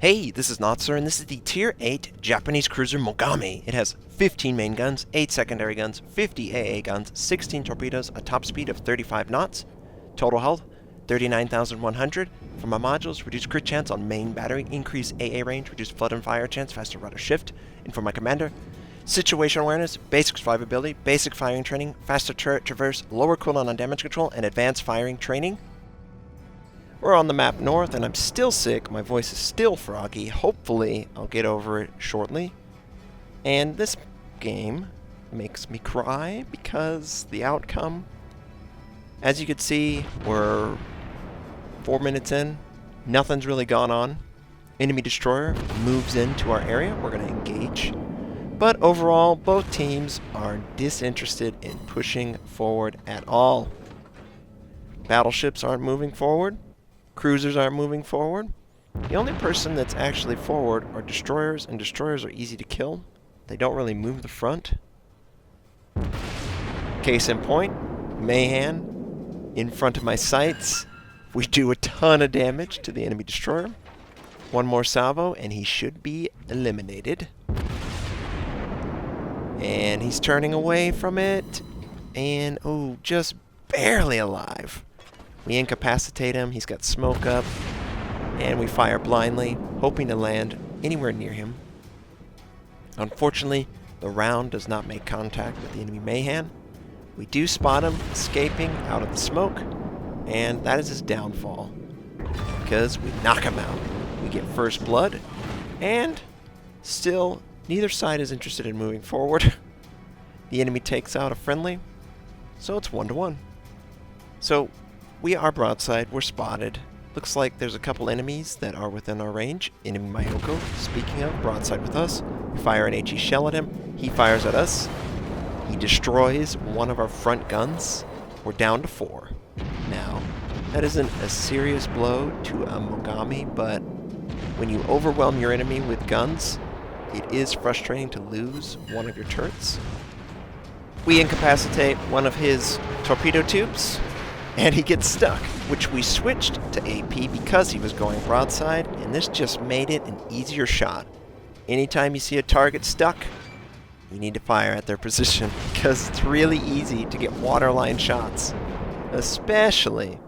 Hey, this is Notser, and this is the Tier 8 Japanese cruiser Mogami. It has 15 main guns, 8 secondary guns, 50 AA guns, 16 torpedoes, a top speed of 35 knots, total health 39,100. For my modules, reduce crit chance on main battery, increase AA range, reduce flood and fire chance, faster rudder shift. And for my commander, situational awareness, basic survivability, basic firing training, faster turret traverse, lower cooldown on damage control, and advanced firing training. We're on the map north, and I'm still sick. My voice is still froggy. Hopefully, I'll get over it shortly. And this game makes me cry because the outcome, as you can see, we're 4 minutes in. Nothing's really gone on. Enemy destroyer moves into our area. We're going to engage. But overall, both teams are disinterested in pushing forward at all. Battleships aren't moving forward. Cruisers aren't moving forward. The only person that's actually forward are destroyers, and destroyers are easy to kill. They don't really move the front. Case in point, Mayhan in front of my sights. We do a ton of damage to the enemy destroyer. One more salvo, and he should be eliminated. And he's turning away from it. And, oh, just barely alive. We incapacitate him, he's got smoke up, and we fire blindly, hoping to land anywhere near him. Unfortunately, the round does not make contact with the enemy Mayhan. We do spot him escaping out of the smoke, and that is his downfall, because we knock him out. We get first blood, and still, neither side is interested in moving forward. The enemy takes out a friendly, so it's 1-1. So, we are broadside, we're spotted. Looks like there's a couple enemies that are within our range. Enemy Mayoko, speaking of, broadside with us. We fire an HE shell at him. He fires at us. He destroys one of our front guns. We're down to 4. Now, that isn't a serious blow to a Mogami, but when you overwhelm your enemy with guns, it is frustrating to lose one of your turrets. We incapacitate one of his torpedo tubes, and he gets stuck, which we switched to AP because he was going broadside, and this just made it an easier shot. Anytime you see a target stuck, you need to fire at their position, because it's really easy to get waterline shots, especially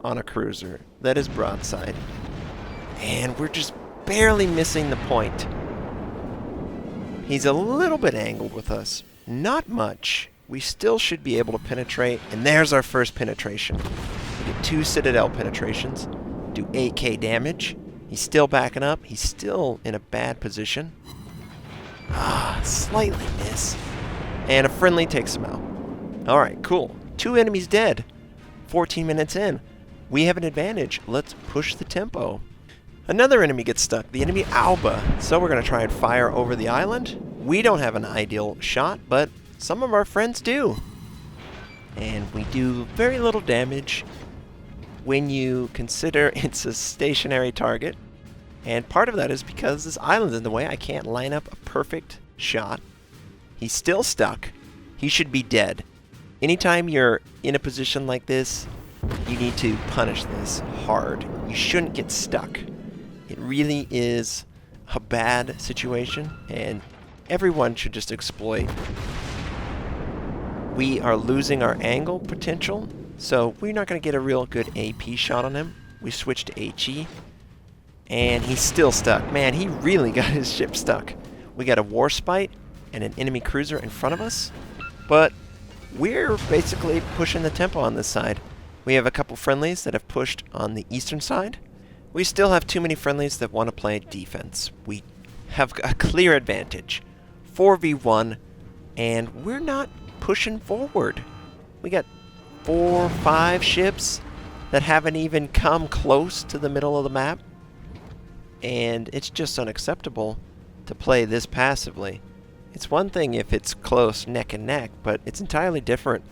on a cruiser that is broadside. And we're just barely missing the point. He's a little bit angled with us, not much. We still should be able to penetrate, and there's our first penetration. We get 2 Citadel penetrations, do 8k damage. He's still backing up. He's still in a bad position. Slightly miss. And a friendly takes him out. Alright, cool. 2 enemies dead. 14 minutes in. We have an advantage. Let's push the tempo. Another enemy gets stuck, the enemy Alba. So we're going to try and fire over the island. We don't have an ideal shot, but some of our friends do. And we do very little damage when you consider it's a stationary target. And part of that is because this island's in the way. I can't line up a perfect shot. He's still stuck. He should be dead. Anytime you're in a position like this, you need to punish this hard. You shouldn't get stuck. It really is a bad situation, and everyone should just exploit. We are losing our angle potential, so we're not going to get a real good AP shot on him. We switched to HE, and he's still stuck. Man, he really got his ship stuck. We got a Warspite and an enemy cruiser in front of us, but we're basically pushing the tempo on this side. We have a couple friendlies that have pushed on the eastern side. We still have too many friendlies that want to play defense. We have a clear advantage. 4v1, and we're not pushing forward. We got 4 or 5 ships that haven't even come close to the middle of the map, and it's just unacceptable to play this passively. It's one thing if it's close neck and neck, but it's entirely different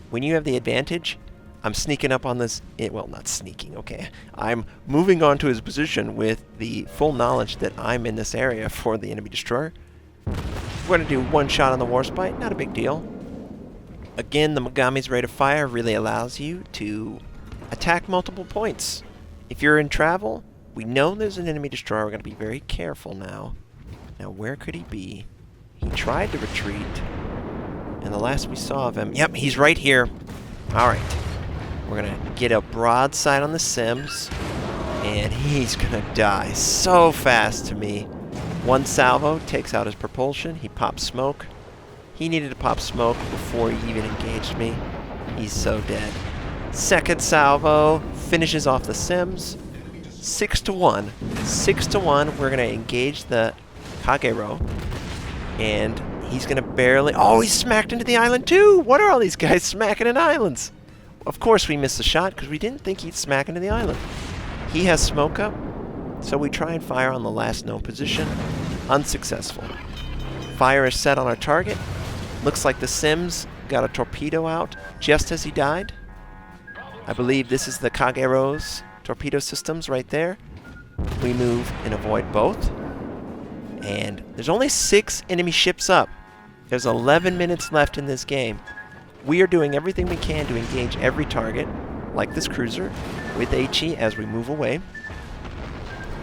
when you have the advantage. I'm sneaking up on this, well, not sneaking, okay. I'm moving on to his position with the full knowledge that I'm in this area for the enemy destroyer. We're going to do 1 shot on the Warspite, not a big deal. Again, the Mogami's rate of fire really allows you to attack multiple points. If you're in travel, We know there's an enemy destroyer. We're going to be very careful now. Now, where could he be? He tried to retreat. And the last we saw of him... Yep, he's right here. Alright. We're going to get a broadside on the Sims. And he's going to die so fast to me. One salvo takes out his propulsion. He pops smoke. He needed to pop smoke before he even engaged me. He's so dead. Second salvo finishes off the Sims. 6-1. 6-1. We're going to engage the Kagero. And he's going to barely... Oh, he's smacked into the island too! What are all these guys smacking in islands? Of course we missed the shot because we didn't think he'd smack into the island. He has smoke up, so we try and fire on the last known position. Unsuccessful. Fire is set on our target. Looks like the Sims got a torpedo out just as he died. I believe this is the Kagero's torpedo systems right there. We move and avoid both. And there's only 6 enemy ships up. There's 11 minutes left in this game. We are doing everything we can to engage every target, like this cruiser, with HE as we move away.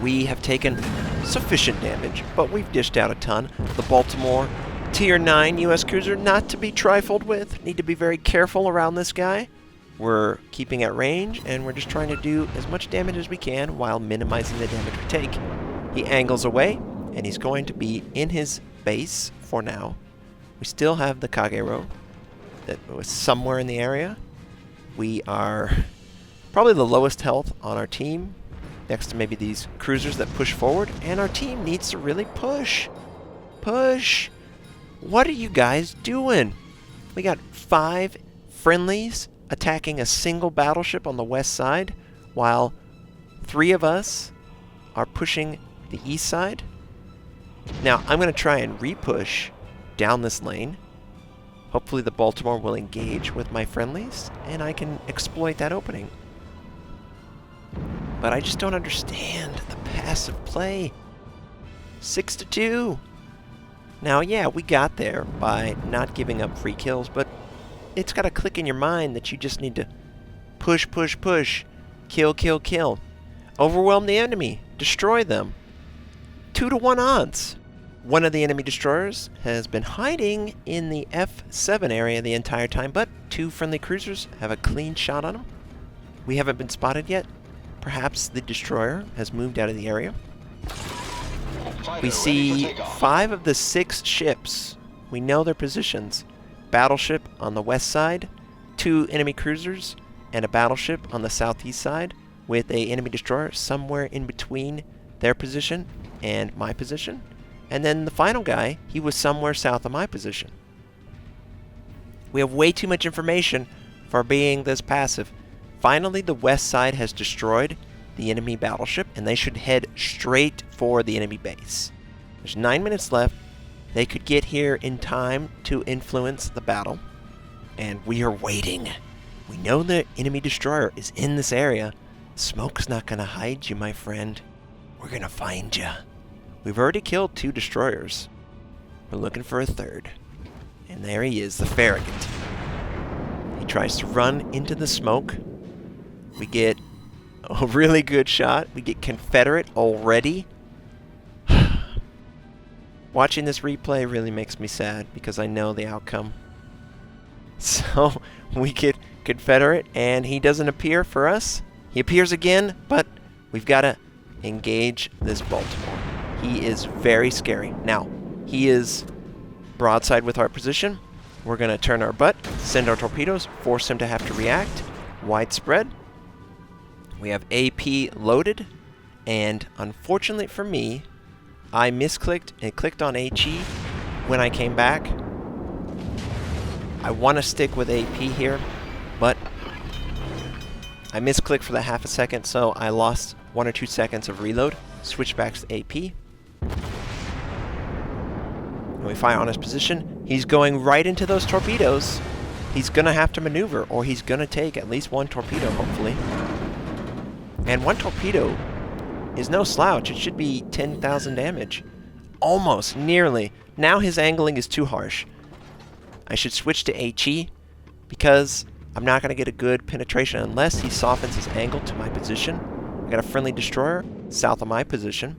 We have taken sufficient damage, but we've dished out a ton. The Baltimore Tier 9 US cruiser, not to be trifled with. Need to be very careful around this guy. We're keeping at range, and we're just trying to do as much damage as we can while minimizing the damage we take. He angles away, and he's going to be in his base for now. We still have the Kagero that was somewhere in the area. We are probably the lowest health on our team, next to maybe these cruisers that push forward, and our team needs to really push. Push! What are you guys doing? We got 5 friendlies attacking a single battleship on the west side, while 3 of us are pushing the east side. Now, I'm going to try and re-push down this lane. Hopefully the Baltimore will engage with my friendlies, and I can exploit that opening. But I just don't understand the passive play. 6-2. Now, yeah, we got there by not giving up free kills, but it's got to click in your mind that you just need to push, push, push, kill, kill, kill. Overwhelm the enemy. Destroy them. 2-1 odds. One of the enemy destroyers has been hiding in the F7 area the entire time, but 2 friendly cruisers have a clean shot on him. We haven't been spotted yet. Perhaps the destroyer has moved out of the area. We see 5 of the 6 ships. We know their positions. Battleship on the west side, 2 enemy cruisers, and a battleship on the southeast side with a enemy destroyer somewhere in between their position and my position. And then the final guy, he was somewhere south of my position. We have way too much information for being this passive. Finally, the west side has destroyed the enemy battleship, and they should head straight for the enemy base. There's 9 minutes left. They could get here in time to influence the battle, and we are waiting. We know the enemy destroyer is in this area. Smoke's not going to hide you, my friend. We're going to find you. We've already killed 2 destroyers. We're looking for a 3rd. And there he is, the Farragut. He tries to run into the smoke. We get a really good shot. We get Confederate already. Watching this replay really makes me sad because I know the outcome. So we get Confederate and he doesn't appear for us. He appears again, but we've got to engage this Baltimore. He is very scary. Now, he is broadside with our position. We're going to turn our butt, send our torpedoes, force him to have to react. Widespread. We have AP loaded, and unfortunately for me, I misclicked and clicked on HE when I came back. I want to stick with AP here, but I misclicked for the half a second, so I lost 1 or 2 seconds of reload. Switch back to AP. And we fire on his position. He's going right into those torpedoes. He's going to have to maneuver, or he's going to take at least 1 torpedo, hopefully. And 1 torpedo is no slouch. It should be 10,000 damage. Almost, nearly. Now his angling is too harsh. I should switch to HE because I'm not going to get a good penetration unless he softens his angle to my position. I got a friendly destroyer. south of my position.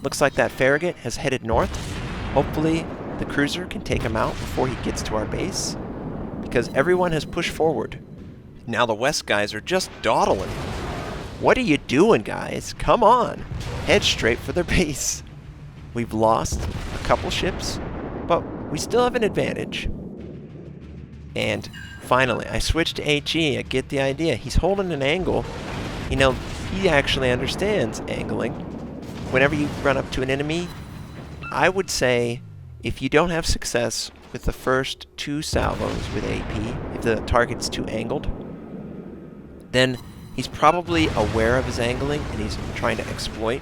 Looks like that Farragut has headed north. Hopefully the cruiser can take him out before he gets to our base, because everyone has pushed forward. Now the west guys are just dawdling. What are you doing, guys? Come on. Head straight for their base. We've lost a couple ships, but we still have an advantage. And finally, I switched to HE. I get the idea. He's holding an angle. You know, he actually understands angling. Whenever you run up to an enemy, I would say if you don't have success with the first 2 salvos with AP, if the target's too angled, then he's probably aware of his angling and he's trying to exploit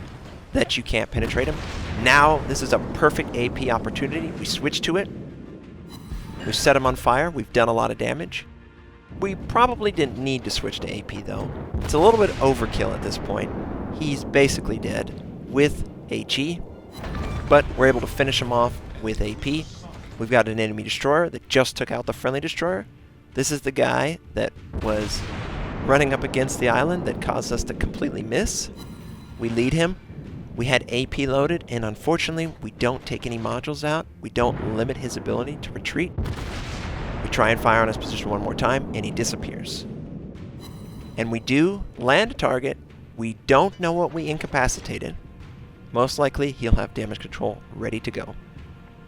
that you can't penetrate him. Now, this is a perfect AP opportunity. We switch to it. We've set him on fire. We've done a lot of damage. We probably didn't need to switch to AP, though. It's a little bit overkill at this point. He's basically dead with HE, but we're able to finish him off with AP. We've got an enemy destroyer that just took out the friendly destroyer. This is the guy that was running up against the island that caused us to completely miss. We lead him. We had AP loaded, and unfortunately, we don't take any modules out. We don't limit his ability to retreat. We try and fire on his position one more time, and he disappears. And we do land a target. We don't know what we incapacitated. Most likely, he'll have damage control ready to go.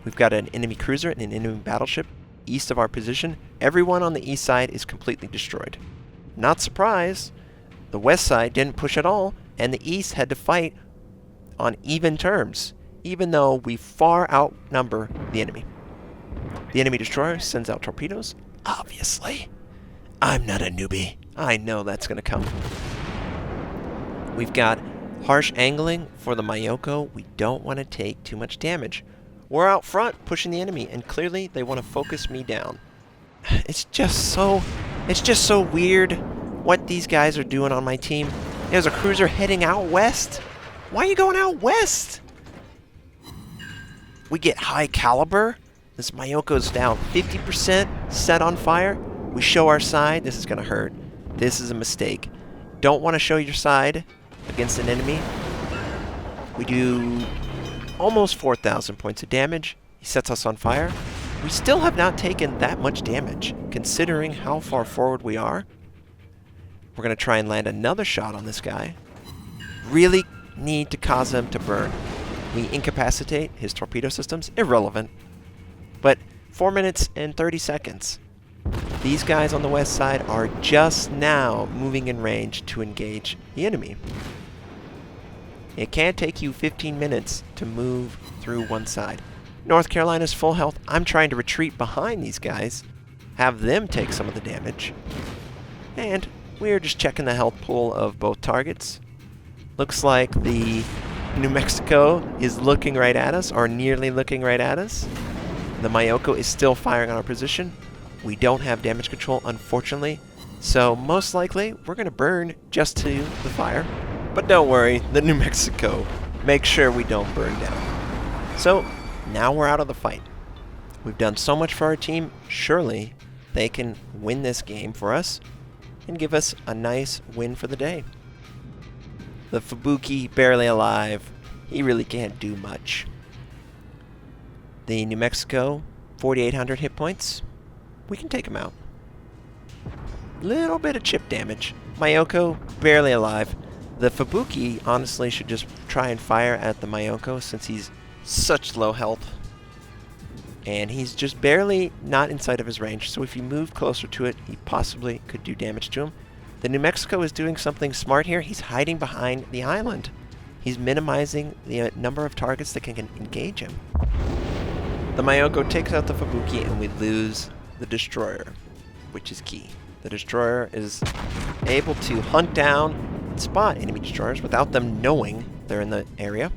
We've got an enemy cruiser and an enemy battleship east of our position. Everyone on the east side is completely destroyed. Not surprised, the west side didn't push at all, and the east had to fight on even terms, even though we far outnumber the enemy. The enemy destroyer sends out torpedoes. Obviously. I'm not a newbie. I know that's going to come. We've got harsh angling for the Mayoko. We don't want to take too much damage. We're out front pushing the enemy, and clearly they want to focus me down. It's just so weird what these guys are doing on my team. There's a cruiser heading out west. Why are you going out west? We get high caliber. This Mayoko's down 50%, set on fire. We show our side. This is going to hurt. This is a mistake. Don't want to show your side against an enemy. We do almost 4,000 points of damage. He sets us on fire. We still have not taken that much damage, considering how far forward we are. We're going to try and land another shot on this guy. Really need to cause him to burn. We incapacitate his torpedo systems. Irrelevant. But 4 minutes and 30 seconds. These guys on the west side are just now moving in range to engage the enemy. It can't take you 15 minutes to move through one side. North Carolina's full health. I'm trying to retreat behind these guys, have them take some of the damage. And we're just checking the health pool of both targets. Looks like the New Mexico is looking right at us, or nearly looking right at us. The Mayoko is still firing on our position. We don't have damage control, unfortunately, so most likely we're going to burn just to the fire. But don't worry, the New Mexico, make sure we don't burn down. So now we're out of the fight. We've done so much for our team, surely they can win this game for us and give us a nice win for the day. The Fubuki, barely alive. He really can't do much. The New Mexico, 4,800 hit points. We can take him out. Little bit of chip damage. Mayoko, barely alive. The Fubuki, honestly, should just try and fire at the Mayoko since he's such low health. And he's just barely not inside of his range, so if you move closer to it, he possibly could do damage to him. The New Mexico is doing something smart here. He's hiding behind the island. He's minimizing the number of targets that can engage him. The Mayoko takes out the Fubuki, and we lose the destroyer, which is key. The destroyer is able to hunt down and spot enemy destroyers without them knowing they're in the area.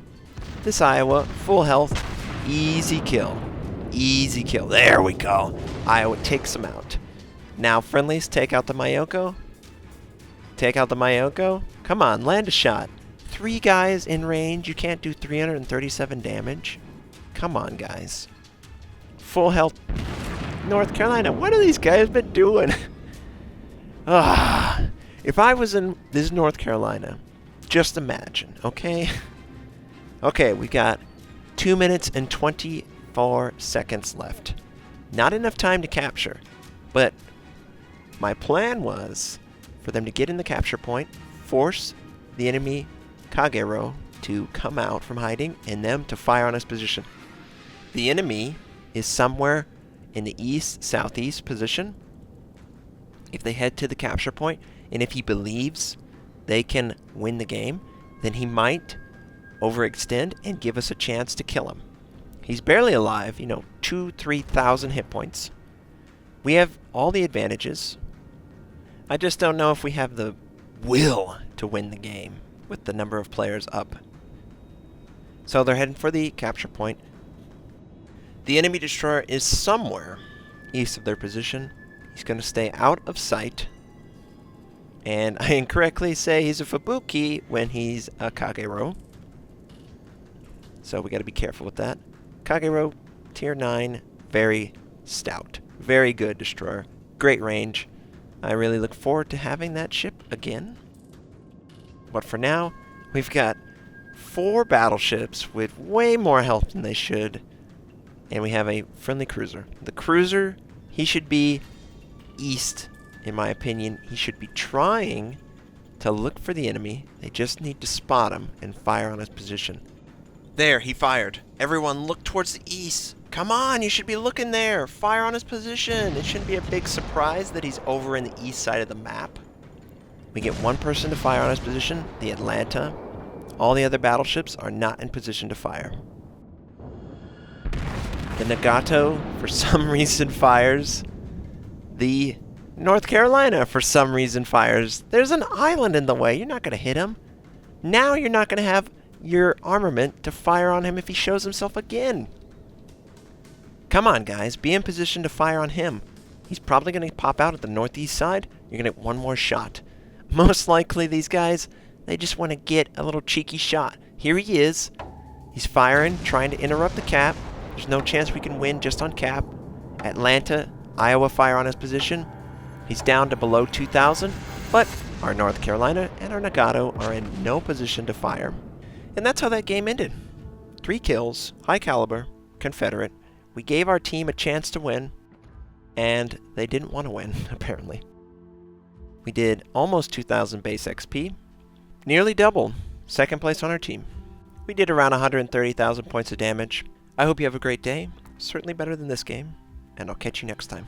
This Iowa, full health, easy kill. Easy kill. There we go. Iowa takes him out. Now friendlies take out the Mayoko. Take out the Mayoko. Come on, land a shot. 3 guys in range. You can't do 337 damage. Come on, guys. Full health. North Carolina, what have these guys been doing? If I was in this North Carolina, Just imagine, okay? Okay, we got 2 minutes and 24 seconds left. Not enough time to capture, but my plan was for them to get in the capture point, force the enemy Kagero to come out from hiding, and them to fire on his position. The enemy is somewhere in the east-southeast position. If they head to the capture point, and if he believes they can win the game, then he might overextend and give us a chance to kill him. He's barely alive, 2,000-3,000 hit points. We have all the advantages. I just don't know if we have the will to win the game with the number of players up. So they're heading for the capture point. The enemy destroyer is somewhere east of their position. He's going to stay out of sight. And I incorrectly say he's a Fubuki when he's a Kagero. So we got to be careful with that. Kagero, tier 9, very stout. Very good destroyer. Great range. I really look forward to having that ship again. But for now, we've got 4 battleships with way more health than they should. And we have a friendly cruiser. The cruiser, he should be east, in my opinion. He should be trying to look for the enemy. They just need to spot him and fire on his position. There, he fired. Everyone look towards the east. Come on, you should be looking there. Fire on his position. It shouldn't be a big surprise that he's over in the east side of the map. We get one person to fire on his position, the Atlanta. All the other battleships are not in position to fire. The Nagato, for some reason, fires. The North Carolina, for some reason, fires. There's an island in the way. You're not going to hit him. Now you're not going to have your armament to fire on him if he shows himself again. Come on, guys. Be in position to fire on him. He's probably going to pop out at the northeast side. You're going to get one more shot. Most likely, these guys, they just want to get a little cheeky shot. Here he is. He's firing, trying to interrupt the cap. There's no chance we can win just on cap. Atlanta, Iowa fire on his position. He's down to below 2,000, but our North Carolina and our Nagato are in no position to fire. And that's how that game ended. 3 kills, high caliber, Confederate. We gave our team a chance to win, and they didn't want to win, apparently. We did almost 2,000 base XP, nearly double, second place on our team. We did around 130,000 points of damage. I hope you have a great day, certainly better than this game, and I'll catch you next time.